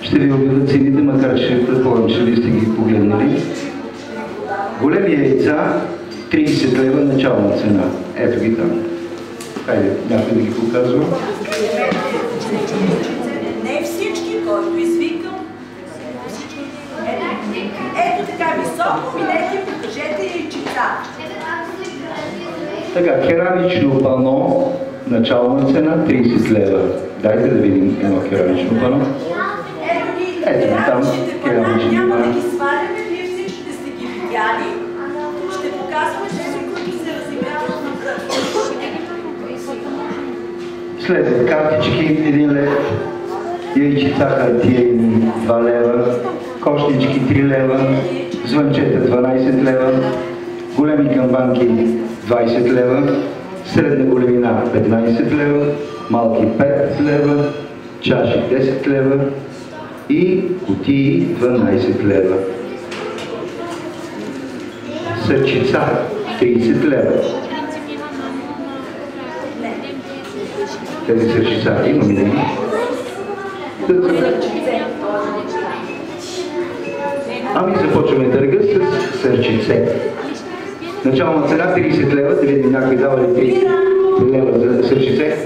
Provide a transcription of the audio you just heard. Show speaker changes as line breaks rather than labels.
Ще ви обявя цените, макар че предполагам, че вие сте ги погледнали. Големи яйца, 30 лева начална цена. Ето ги там. Хайде, някой да ги показва.
Не всички, който извикам. Ето така високо, минете, покажете яйчица.
Така, керамично пано, начална цена, 30 лева. Дайте да видим едно керамично пано. Ето ги там, керамично
няма да
пано.
ги сваляме, вие всичките сте ги видяли. Ще показваме тези, които се разиграват на пръв.
Следват картички 1 лев, яйчица хартиени 2 лева, кошнички 3 лева, звънчета 12 лева, големи камбанки 20 лева, средна големина 15 лева, малки 5 лева, чаши 10 лева и кутии 12 лева. Сърчица 30 лева. Тези сърчица имаме ли? Ами започваме търга с сърчице. Начална цена 30 лева, да видим някой дава ли 30 лева за сърчице.